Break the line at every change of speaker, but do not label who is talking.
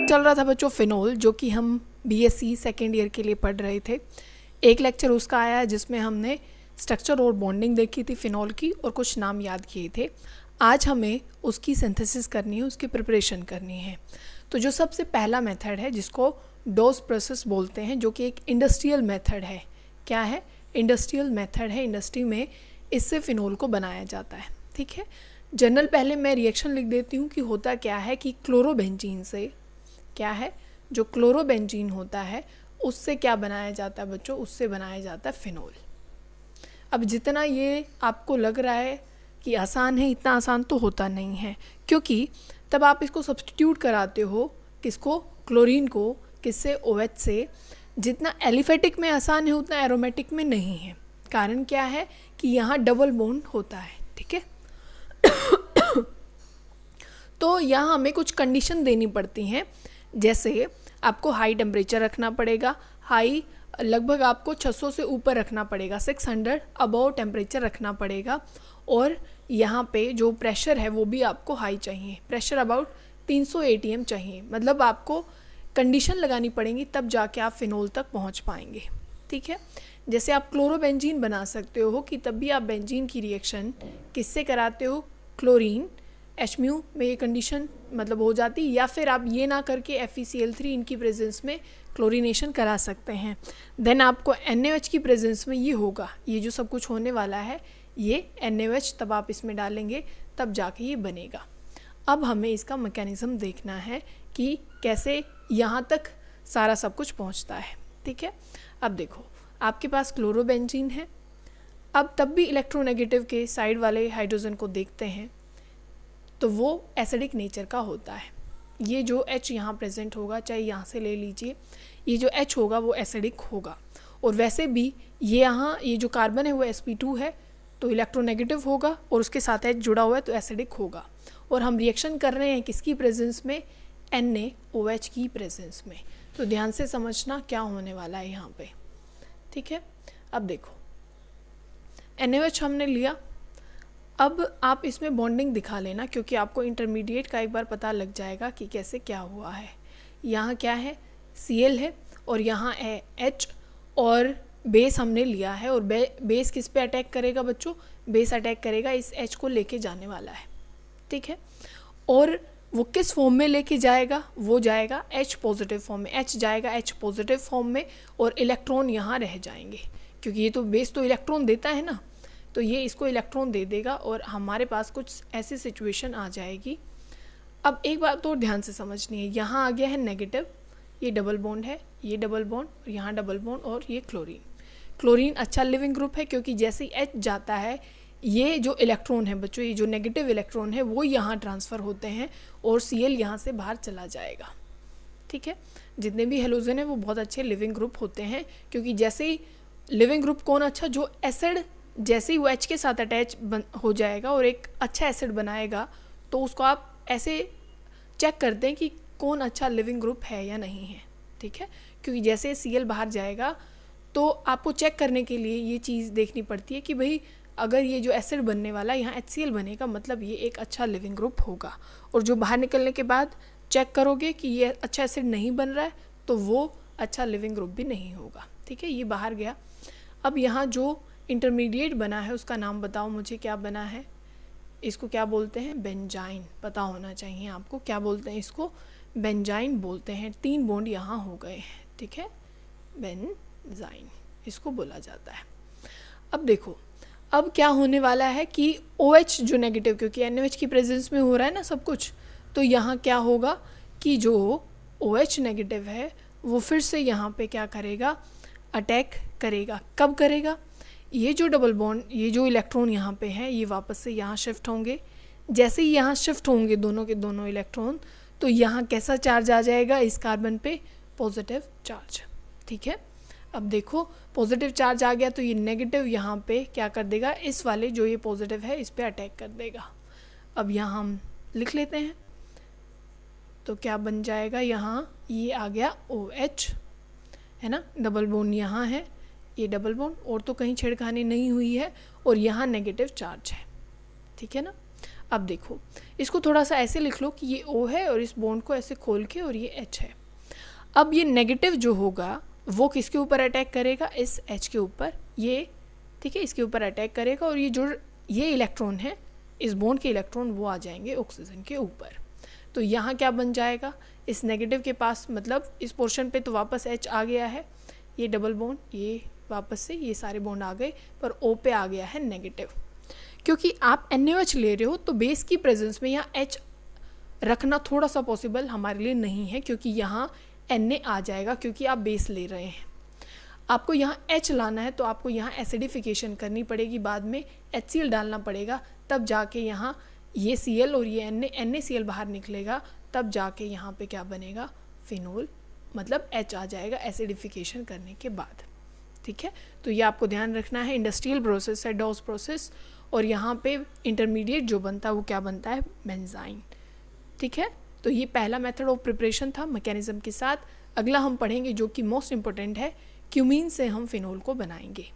चल रहा था बच्चों फिनोल, जो कि हम बीएससी सेकेंड ईयर के लिए पढ़ रहे थे। एक लेक्चर उसका आया जिसमें हमने स्ट्रक्चर और बॉन्डिंग देखी थी फिनोल की और कुछ नाम याद किए थे। आज हमें उसकी सिंथेसिस करनी है, उसकी प्रिपरेशन करनी है। तो जो सबसे पहला मेथड है जिसको डोज प्रोसेस बोलते हैं, जो कि एक इंडस्ट्रियल मेथड है। क्या है? इंडस्ट्रियल मेथड है। इंडस्ट्री में इससे फिनोल को बनाया जाता है। ठीक है, जनरल पहले मैं रिएक्शन लिख देती हूँ कि होता क्या है कि क्लोरोबेंजीन से क्या है, जो क्लोरोबेंजीन होता है उससे क्या बनाया जाता है बच्चों? उससे बनाया जाता है फिनोल। अब जितना ये आपको लग रहा है कि आसान है, इतना आसान तो होता नहीं है, क्योंकि तब आप इसको सब्स्टिट्यूट कराते हो किसको? क्लोरीन को। किससे? OH से। जितना एलिफेटिक में आसान है उतना एरोमेटिक में नहीं है। कारण क्या है कि यहाँ डबल बॉन्ड होता है। ठीक है तो यहाँ हमें कुछ कंडीशन देनी पड़ती हैं, जैसे आपको हाई टेम्परेचर रखना पड़ेगा। हाई लगभग आपको 600 से ऊपर रखना पड़ेगा, 600 अबव टेम्परेचर रखना पड़ेगा। और यहाँ पे जो प्रेशर है वो भी आपको हाई चाहिए, प्रेशर अबाउट 300 ATM चाहिए। मतलब आपको कंडीशन लगानी पड़ेगी, तब जाके आप फिनोल तक पहुँच पाएंगे। ठीक है, जैसे आप क्लोरोबेंजीन बना सकते हो कि तब भी आप बेंजीन की रिएक्शन किससे कराते हो? क्लोरीन HMU में ये कंडीशन मतलब हो जाती, या फिर आप ये ना करके FeCl3 इनकी प्रेजेंस में क्लोरीनेशन करा सकते हैं। देन आपको NaOH की प्रेजेंस में ये होगा, ये जो सब कुछ होने वाला है ये NaOH तब आप इसमें डालेंगे तब जाके ये बनेगा। अब हमें इसका मैकेनिज़्म देखना है कि कैसे यहाँ तक सारा सब कुछ पहुँचता है। ठीक है, अब देखो आपके पास क्लोरोबेंजीन है। अब तब भी इलेक्ट्रोनेगेटिव के साइड वाले हाइड्रोजन को देखते हैं तो वो एसिडिक नेचर का होता है। ये जो H यहाँ प्रेजेंट होगा, चाहे यहाँ से ले लीजिए, ये जो H होगा वो एसिडिक होगा। और वैसे भी ये यहाँ ये जो कार्बन है वो sp2 है तो इलेक्ट्रोनेगेटिव होगा, और उसके साथ H जुड़ा हुआ है तो एसिडिक होगा। और हम रिएक्शन कर रहे हैं किसकी प्रेजेंस में? NaOH की प्रेजेंस में। तो ध्यान से समझना क्या होने वाला है यहाँ पे। ठीक है, अब देखो NaOH हमने लिया। अब आप इसमें बॉन्डिंग दिखा लेना, क्योंकि आपको इंटरमीडिएट का एक बार पता लग जाएगा कि कैसे क्या हुआ है। यहाँ क्या है? Cl है और यहाँ है H, और बेस हमने लिया है। और बेस किस पे अटैक करेगा बच्चों? बेस अटैक करेगा इस H को लेके जाने वाला है। ठीक है, और वो किस फॉर्म में लेके जाएगा? वो जाएगा H पॉजिटिव फॉर्म में। H जाएगा H पॉजिटिव फॉर्म में और इलेक्ट्रॉन यहाँ रह जाएंगे, क्योंकि ये तो बेस तो इलेक्ट्रॉन देता है ना, तो ये इसको इलेक्ट्रॉन दे देगा और हमारे पास कुछ ऐसी सिचुएशन आ जाएगी। अब एक बात और ध्यान से समझनी है, यहाँ आ गया है नेगेटिव, ये डबल बॉन्ड है, ये डबल बॉन्ड और यहाँ डबल बॉन्ड, और ये क्लोरीन। क्लोरीन अच्छा लिविंग ग्रुप है, क्योंकि जैसे ही H जाता है ये जो इलेक्ट्रॉन है बच्चों, ये जो नेगेटिव इलेक्ट्रॉन है वो यहाँ ट्रांसफ़र होते हैं और Cl यहाँ से बाहर चला जाएगा। ठीक है, जितने भी हेलोजन हैं वो बहुत अच्छे लिविंग ग्रुप होते हैं, क्योंकि जैसे ही लिविंग ग्रुप कौन अच्छा? जो एसिड जैसे ही वो H के साथ अटैच हो जाएगा और एक अच्छा एसिड बनाएगा, तो उसको आप ऐसे चेक करते हैं कि कौन अच्छा लिविंग ग्रुप है या नहीं है। ठीक है, क्योंकि जैसे Cl बाहर जाएगा तो आपको चेक करने के लिए ये चीज़ देखनी पड़ती है कि भाई अगर ये जो एसिड बनने वाला है यहाँ HCl बनेगा, मतलब ये एक अच्छा लिविंग ग्रुप होगा। और जो बाहर निकलने के बाद चेक करोगे कि ये अच्छा एसिड नहीं बन रहा है तो वो अच्छा लिविंग ग्रुप भी नहीं होगा। ठीक है, ये बाहर गया। अब यहाँ जो इंटरमीडिएट बना है उसका नाम बताओ मुझे, क्या बना है? इसको क्या बोलते हैं? बेंजाइन। पता होना चाहिए आपको क्या बोलते हैं इसको? बेंजाइन बोलते हैं। 3 बॉन्ड यहाँ हो गए हैं। ठीक है, बेंजाइन इसको बोला जाता है। अब देखो अब क्या होने वाला है कि OH जो नेगेटिव, क्योंकि NaOH की प्रेजेंस में हो रहा है ना सब कुछ, तो यहाँ क्या होगा कि जो OH नेगेटिव है वो फिर से यहाँ पे क्या करेगा? अटैक करेगा। कब करेगा? ये जो डबल बॉन्ड, ये जो इलेक्ट्रॉन यहाँ पे है ये वापस से यहाँ शिफ्ट होंगे। जैसे ही यहाँ शिफ्ट होंगे दोनों के दोनों इलेक्ट्रॉन, तो यहाँ कैसा चार्ज आ जाएगा इस कार्बन पे? Positive charge. ठीक है, अब देखो पॉजिटिव चार्ज आ गया तो ये नेगेटिव यहाँ पे क्या कर देगा? इस वाले जो ये पॉजिटिव है इस पे अटैक कर देगा। अब यहाँ हम लिख लेते हैं तो क्या बन जाएगा? यहाँ ये आ गया OH है ना, डबल बॉन्ड यहाँ है, ये डबल बॉन्ड, और तो कहीं छेड़खानी नहीं हुई है, और यहाँ नेगेटिव चार्ज है। ठीक है ना, अब देखो, इसको थोड़ा सा ऐसे लिख लो कि ये O है और इस बॉन्ड को ऐसे खोल के और ये H है। अब ये नेगेटिव जो होगा वो किसके ऊपर अटैक करेगा, इस H के ऊपर, ये ठीक है, इसके ऊपर अटैक करेगा और ये जो ये इलेक्ट्रॉन है, इस बॉन्ड के इलेक्ट्रॉन वो आ जाएंगे ऑक्सीजन के ऊपर। तो यहाँ क्या बन जाएगा, इस नेगेटिव के पास मतलब इस पोर्शन पे तो वापस H आ गया है, ये डबल बॉन्ड, ये वापस से ये सारे बॉन्ड आ गए, पर O पे आ गया है नेगेटिव। क्योंकि आप NaOH ले रहे हो तो बेस की प्रेजेंस में यहाँ H रखना थोड़ा सा पॉसिबल हमारे लिए नहीं है, क्योंकि यहाँ Na आ जाएगा क्योंकि आप बेस ले रहे हैं। आपको यहाँ H लाना है तो आपको यहाँ एसिडिफिकेशन करनी पड़ेगी, बाद में HCl डालना पड़ेगा, तब जाके यहाँ ये Cl और ये NaCl बाहर निकलेगा, तब जाके यहाँ पे क्या बनेगा, फिनोल, मतलब H आ जाएगा एसिडिफिकेशन करने के बाद। ठीक है, तो ये आपको ध्यान रखना है। इंडस्ट्रियल प्रोसेस है डॉस प्रोसेस, और यहाँ पे इंटरमीडिएट जो बनता है वो क्या बनता है, बेंजाइन। ठीक है, तो ये पहला मेथड ऑफ प्रिपरेशन था मैकेनिज्म के साथ। अगला हम पढ़ेंगे जो कि मोस्ट इम्पोर्टेंट है, क्यूमीन से हम फिनोल को बनाएंगे।